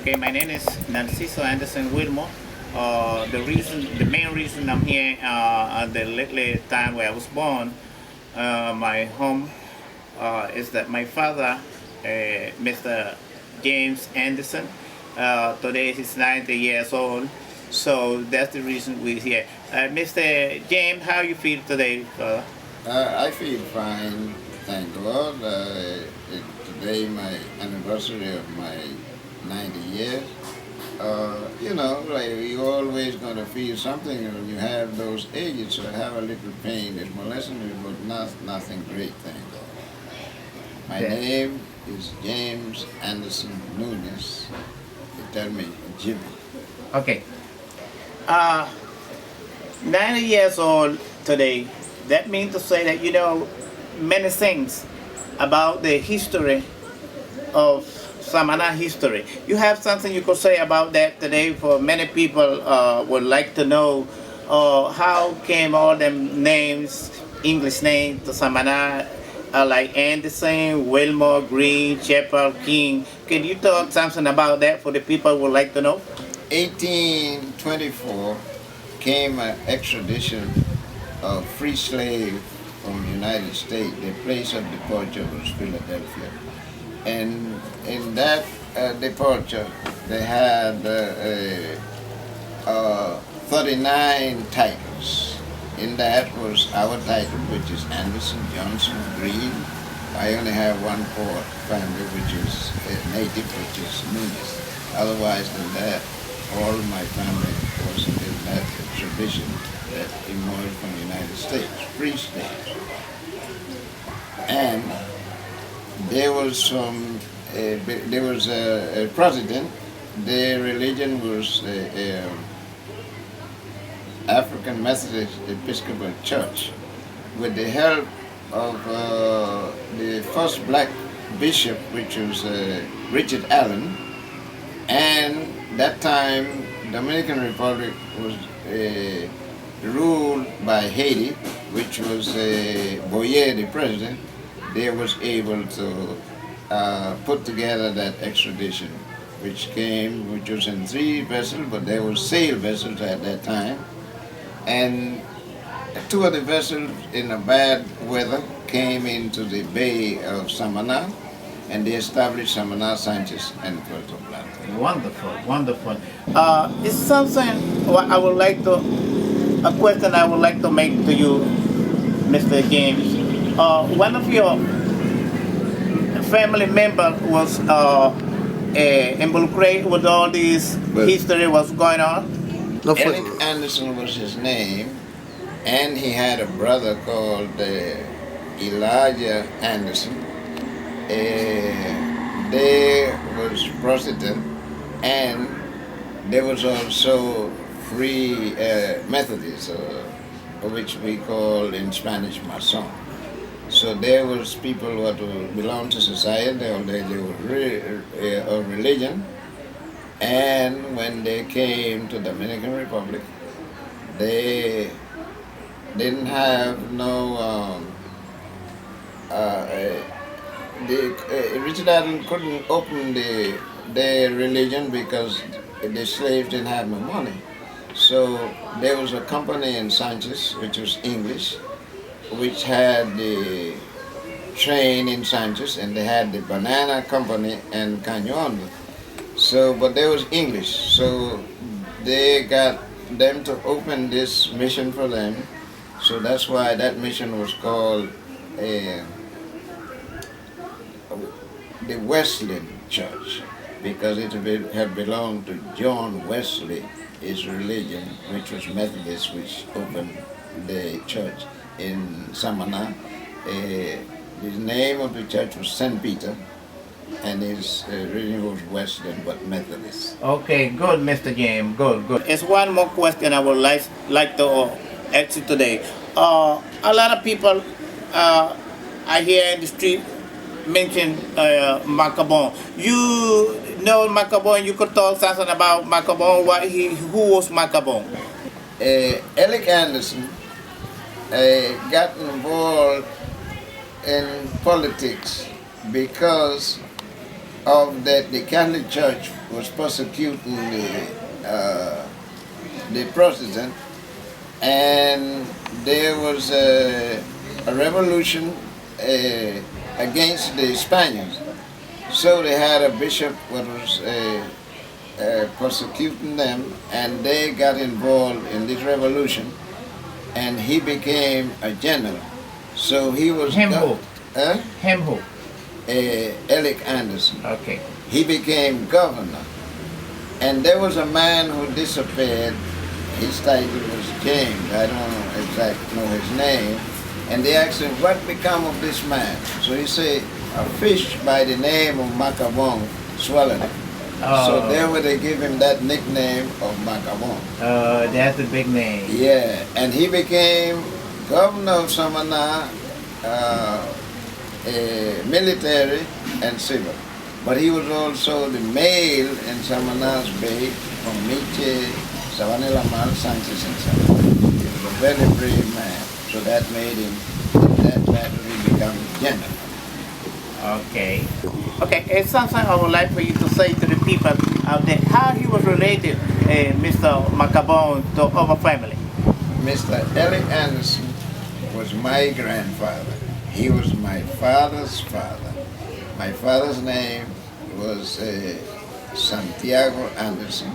Okay, my name is Narciso Anderson Wilmore. The main reason I'm here at the lately time where I was born, my home is that my father, Mr. James Anderson, today he's 90 years old. So that's the reason we're here. Mr. James, how you feel today, father? I feel fine, thank God. Today my anniversary of my 90 years. Like you're always going to feel something when you have those ages. So I have a little pain. It's molesting me, but nothing great, thank God. My Yeah. name is James Anderson Nunez. They tell me Jimmy. Okay. Uh, 90 years old today. That means to say that you know many things about the history of Samana history. You have something you could say about that today for many people would like to know how came all them names, English names to Samana, like Anderson, Wilmore, Green, Chappell, King. Can you talk something about that for the people who would like to know? 1824 came an extradition of free slave from the United States. The place of departure was Philadelphia. And in that departure, they had 39 titles. In that was our title, which is Anderson, Johnson, Green. I only have one fourth family, which is native, which is Nunez. Otherwise than that, all my family was in that tradition that emerged from the United States, free state. And there was a president. Their religion was African Methodist Episcopal Church. With the help of the first black bishop, which was Richard Allen, and that time Dominican Republic was ruled by Haiti, which was Boyer, the president. They was able to put together that extradition, which was in 3 vessels, but there were sail vessels at that time. And 2 of the vessels in a bad weather came into the Bay of Samana, and they established Samana, Sanchez, and Puerto Plata. Wonderful, wonderful. It's something I would like to, a question I would like to make to you, Mr. James. One of your family members was involucrated with all this history was going on. Eric Anderson was his name, and he had a brother called Elijah Anderson. There was prostitute, and there was also free Methodists, which we call in Spanish Mason. So there was people who belonged to society, or they were of religion, and when they came to Dominican Republic, they didn't have no. Richard Allen couldn't open their religion because the slaves didn't have no money. So there was a company in Sanchez, which was English, which had the train in Sanchez, and they had the banana company in Cañon. So, but there was English, so they got them to open this mission for them. So that's why that mission was called the Wesleyan Church, because it had belonged to John Wesley, his religion, which was Methodist, which opened the church in Samana. The name of the church was St. Peter, and his religion was Wesleyan but Methodist. Okay, good, Mr. James. Good, good. It's one more question I would like to ask you today. A lot of people I hear in the street mention Macabon. You know Macabon? You could talk something about Macabon. Who was Macabon? Alec Anderson got involved in politics because of that the Catholic Church was persecuting the Protestant, and there was a revolution against the Spaniards. So they had a bishop what was persecuting them, and they got involved in this revolution, and he became a general. So he was Him who? Huh? Him who? Alec Anderson. Okay. He became governor, and there was a man who disappeared. His title was James. I don't exactly know his name. And they asked him, "What become of this man?" So he said, "A fish by the name of Macabong swallowed him." So therefore they give him that nickname of Macabong. That's the big name. Yeah, and he became governor of Samana, military and civil. But he was also the male in Samana's Bay from Miche, Savanilla Mal, Sanchez, and Samana. He was a very brave man, so that made him, that battle, become general. Okay. Okay, it's something I would like for you to say to the people out there how he was related, Mr. Macabon, to our family. Mr. Alec Anderson was my grandfather. He was my father's father. My father's name was Santiago Anderson.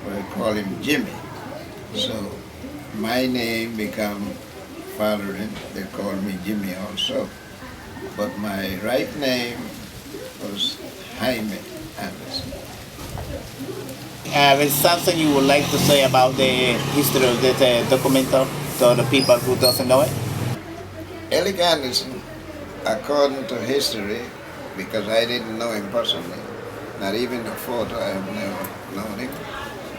We call him Jimmy. So my name become fathering. They call me Jimmy also. But my right name was Jaime Anderson. Is something you would like to say about the history of this documental to the people who doesn't know it? Alec Anderson, according to history, because I didn't know him personally, not even the photo, I have never known him,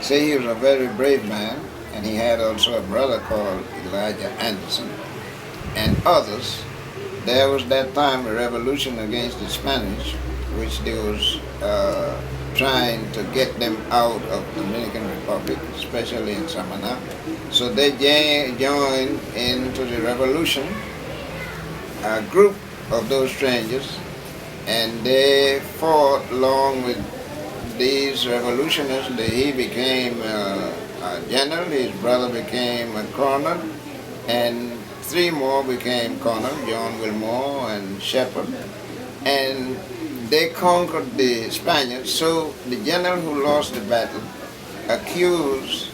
say he was a very brave man, and he had also a brother called Elijah Anderson, and others. There was that time a revolution against the Spanish, which they was trying to get them out of the Dominican Republic, especially in Samana. So they joined into the revolution, a group of those strangers, and they fought along with these revolutionaries. He became a general, his brother became a colonel, and three more became colonel, John Wilmore and Shepherd, and they conquered the Spaniards. So the general who lost the battle accused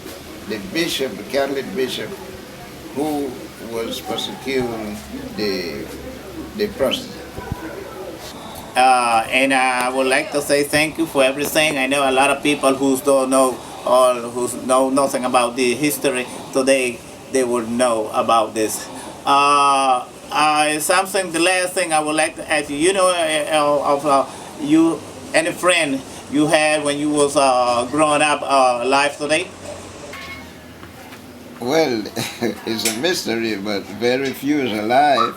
the bishop, the Catholic bishop, who was persecuting the Protestants. And I would like to say thank you for everything. I know a lot of people who don't know or who know nothing about the history today, they would know about this. Something, the last thing I would like to ask you, you know, of you, any friend you had when you was growing up alive today? Well, it's a mystery, but very few is alive.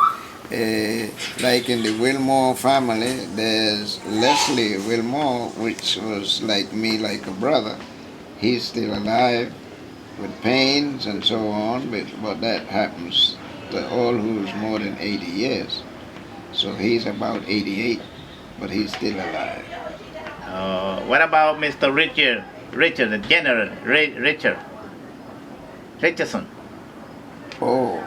Like in the Wilmore family, there's Leslie Wilmore, which was like me, like a brother. He's still alive with pains and so on, but that happens to all who's more than 80 years. So he's about 88, but he's still alive. What about Mr. Richard, the General, Richardson? Oh,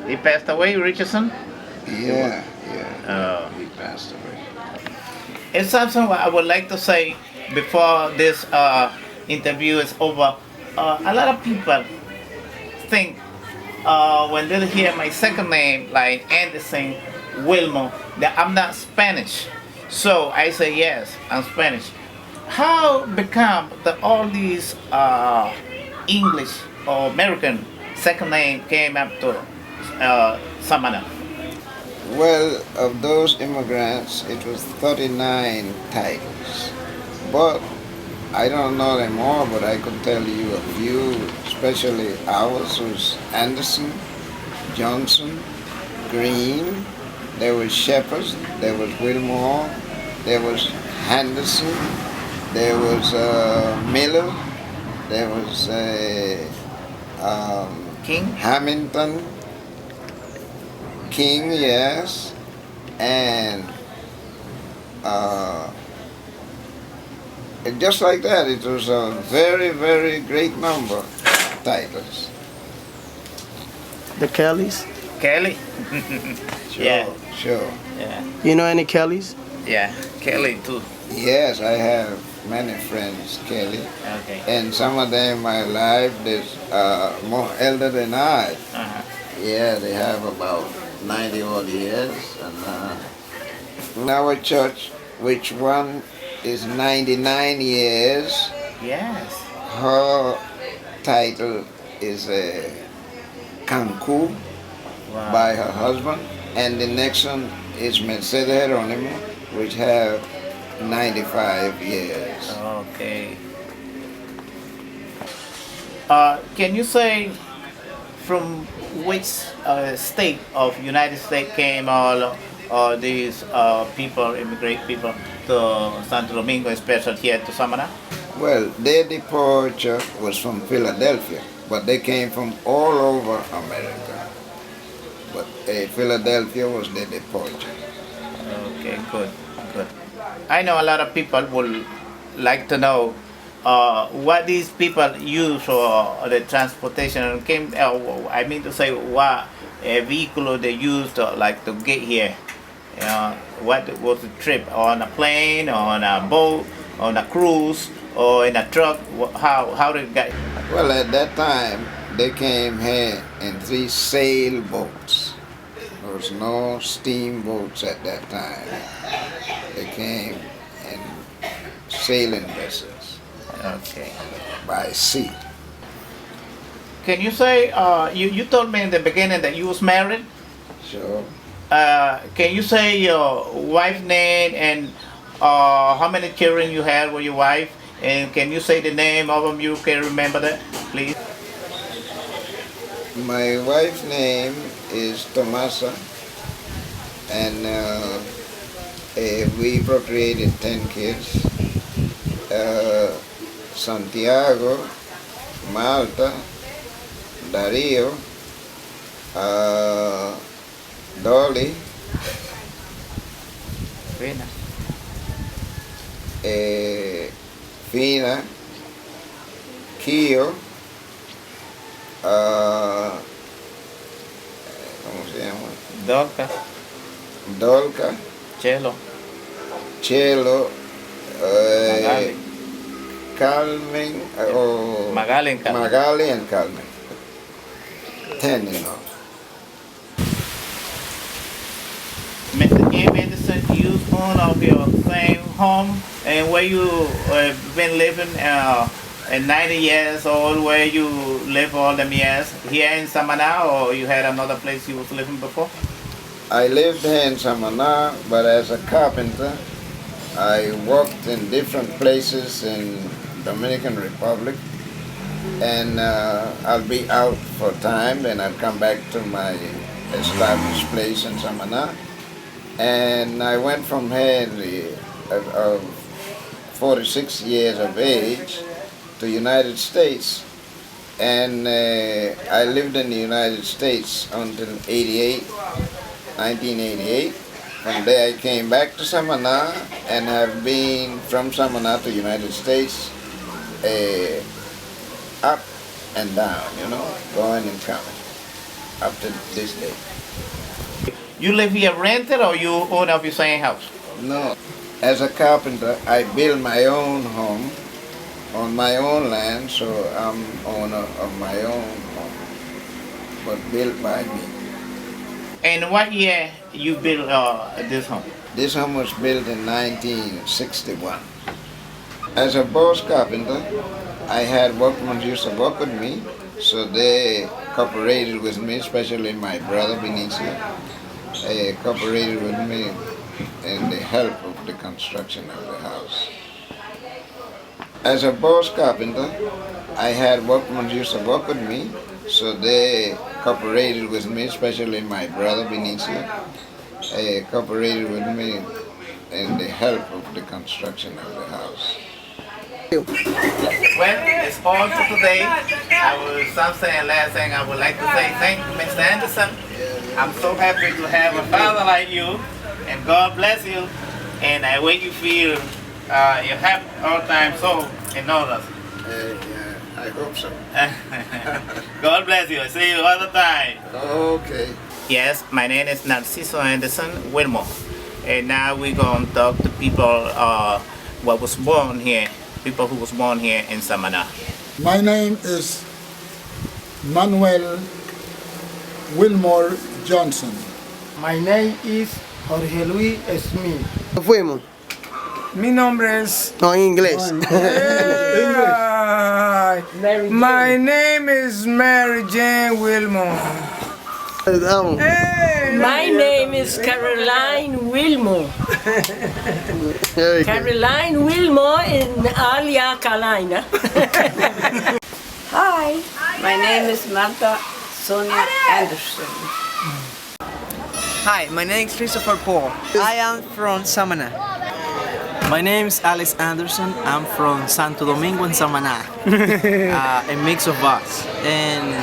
He passed away, Richardson? yeah, he passed away. It's something I would like to say before this interview is over. A lot of people think when they hear my second name, like Anderson Wilmo, that I'm not Spanish. So I say yes, I'm Spanish. How become all these English or American second name came up to Samana? Well, of those immigrants, it was 39 titles. But I don't know them all, but I could tell you a few, especially ours was Anderson, Johnson, Green, there was Shepard, there was Wilmore, there was Henderson, there was Miller, there was King? Hamilton, King, yes, and uh, just like that, it was a very, very great number of titles. The Kellys? Kelly. Sure, Yeah. sure. Yeah. You know any Kellys? Yeah. Kelly too. Yes, I have many friends, Kelly, Okay. and some of them I live is more elder than I. Uh-huh. Yeah, they have about 90 odd years, and in our church, which one is 99 years, Yes. her title is Kanku Wow. by her husband, and the next one is Mercedes Geronimo, which have 95 years. Okay. Can you say from which state of United States came all these people, immigrant people, to Santo Domingo, especially here to Samana? Well, their departure was from Philadelphia, but they came from all over America. But Philadelphia was their departure. Okay, good, good. I know a lot of people would like to know what these people use for the transportation. I mean to say, what vehicle they use to like to get here. What was the trip on a plane, on a boat, on a cruise, or in a truck? How did it get? Well, at that time, they came here in 3 sailboats. There was no steamboats at that time. They came in sailing vessels Okay. by sea. Can you say you told me in the beginning that you was married? So, Can you say your wife's name and how many children you had with your wife? And can you say the name of them? You can remember that, please. my wife's name is Tomasa, and we procreated 10 kids. Santiago, Malta, Dario, Dolly, Rina. Fina, Kio, ¿cómo se llama? Dolca, Dolca, Chelo, Chelo, Magali, Carmen, Magali and Carmen. Magali and Carmen. 10 in all. Mr. J. Medicine, you own of your same home and where you been living at 90 years old, where you live all them years, here in Samana, or you had another place you was living before? I lived here in Samana, but as a carpenter, I worked in different places in Dominican Republic, and I'll be out for time, then I'll come back to my established place in Samana. And I went from here of 46 years of age to United States, and I lived in the United States until 1988. From there I came back to Samana and have been from Samana to United States up and down, going and coming up to this day. You live here rented or you own of your same house? No, as a carpenter, I build my own home on my own land, so I'm owner of my own home, but built by me. And what year you built this home? This home was built in 1961. As a boss carpenter, I had workmen used to work with me, so they cooperated with me, especially my brother Benicio. Cooperated with me in the help of the construction of the house. As a boss carpenter, I had workmen used to work with me, so they cooperated with me, especially my brother Benicio. Cooperated with me in the help of the construction of the house. Well, it's all for today. Something last thing I would like to say thank you, Mr. Anderson. I'm so happy to have a father like you, and God bless you. And I wish you feel you have all time so in others. I hope so. God bless you. See you all the time. Okay. Yes, my name is Narciso Anderson Wilmore, and now we're going to talk to people what was born here, people who was born here in Samana. My name is Manuel Wilmore Johnson. My name is Jorge Luis Smith. Fuimos. Mi nombre es. No, en inglés. My name is Mary Jane Wilmore. Vamos. My name is Caroline Wilmore. Very good. Caroline Wilmore in Alia, Carolina. Hi, my name is Martha Sonia Anderson. Hi, my name is Christopher Paul. I am from Samana. My name is Alex Anderson. I'm from Santo Domingo and Samana, a mix of us. And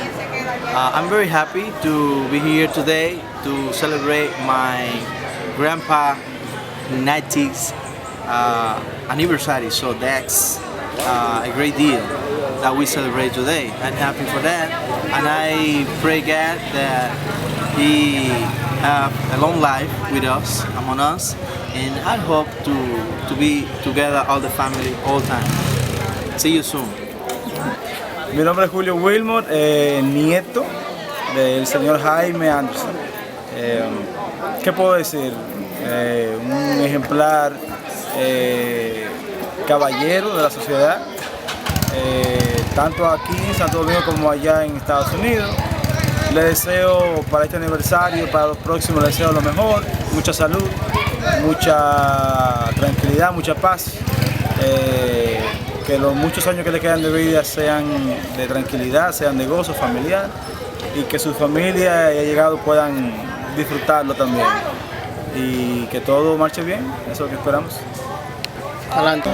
I'm very happy to be here today to celebrate my grandpa 90th anniversary. So that's a great deal that we celebrate today. I'm happy for that, and I pray God that He have a long life with us, among us, and I hope to be together all the family all time. See you soon. Mi nombre es Julio Wilmore, nieto del señor Jaime Anderson. ¿Qué puedo decir? Un ejemplar caballero de la sociedad, tanto aquí en Santo Domingo como allá en Estados Unidos. Le deseo para este aniversario, para los próximos, le deseo lo mejor, mucha salud, mucha tranquilidad, mucha paz. Que los muchos años que le quedan de vida sean de tranquilidad, sean de gozo familiar, y que su familia y allegados puedan disfrutarlo también. Y que todo marche bien, eso es lo que esperamos. Adelante.